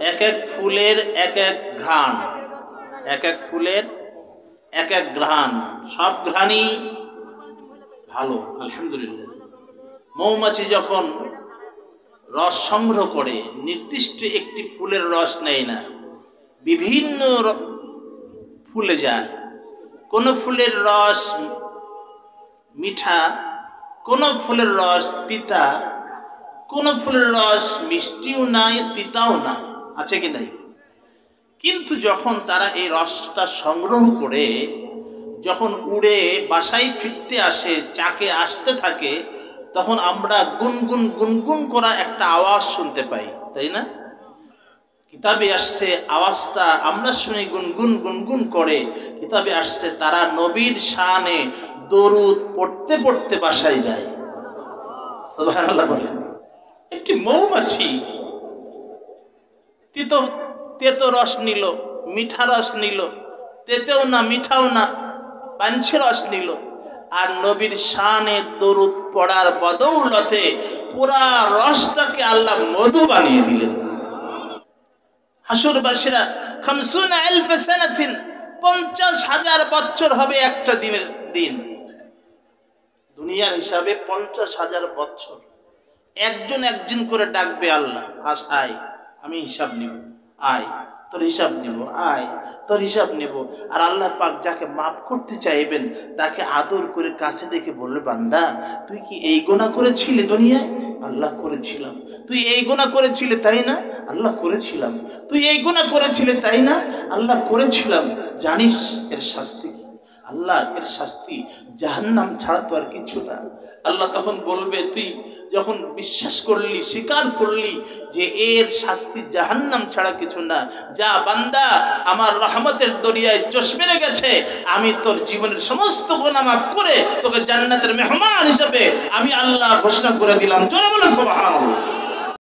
এক এক ফুলের এক এক ঘ্রাণ, এক এক ফুলের এক এক ঘ্রাণ, সব ঘ্রাণই ভালো আলহামদুলিল্লাহ। মৌমাছি যখন রস সংগ্রহ করে নির্দিষ্ট একটি ফুলের রস নেয় না, বিভিন্ন ফুলে যায়। কোন ফুলের রস মিঠা, কোন ফুলের রস তিতা, কোন ফুলের রস মিষ্টিও নাই তিতাও না, আছে কি নাই? কিন্তু যখন তারা এই রসটা সংগ্রহ করে যখন উড়ে বাসায় ফিরতে আসে, চাকে আসতে থাকে, তখন আমরা গুনগুন গুনগুন করা একটা আওয়াজ শুনতে পাই, তাই না? কিতাবে আসছে আওয়াজটা আমরা শুনি গুনগুন গুনগুন করে। কিতাবে আসছে তারা নবীর শানে দরুদ পড়তে পড়তে বাসায় যায়। সুবহানাল্লাহ বলেন। একটি মৌমাছি তেতো রস নিল, মিঠা রস নিল, তেতেও না মিঠাও না, পাঞ্ছে রস নিল, আর নবীর শানে দরুদ পড়ার বদৌলতে পুরা রসটাকে আল্লাহ মধু বানিয়ে দিলেন। হাসুরবাসীরা 50,000 সানাতিন, 50,000 বছর হবে একটা দিনের দিন। দুনিয়ার হিসাবে 50,000 বছর। একজন একজন করে ডাকবে আল্লাহ, আয় আমি হিসাব নিব, আয় তোর হিসাব নিব, আয় তোর হিসাব নিব। আর আল্লাহ পাক যাকে মাফ করতে চাইবেন তাকে আদর করে কাছে ডেকে বলবে, বান্দা তুই কি এই গুনাহ করেছিলি দুনিয়ায়? আল্লাহ করেছিলাম। তুই এই গুনাহ করেছিলি তাই না? আল্লাহ করেছিলাম। তুই এই গুনাহ করেছিলি তাই না? আল্লাহ করেছিলাম। জানিস এর শাস্তি কি? আল্লাহ এর শাস্তি জাহান্নাম ছাড়া তো আর কিছু না। আল্লাহ তখন বলবে, তুই যখন বিশ্বাস করলি, স্বীকার করলি যে এর শাস্তি জাহান্নাম ছাড়া কিছু না, যা বান্দা আমার রহমতের দরিয়ায় জোশ মেরে গেছে, আমি তোর জীবনের সমস্ত গুনাহ মাফ করে তোকে জান্নাতের মেহমান হিসেবে আমি আল্লাহ ঘোষণা করে দিলাম। জোরে বলেন সুবহানাল্লাহ।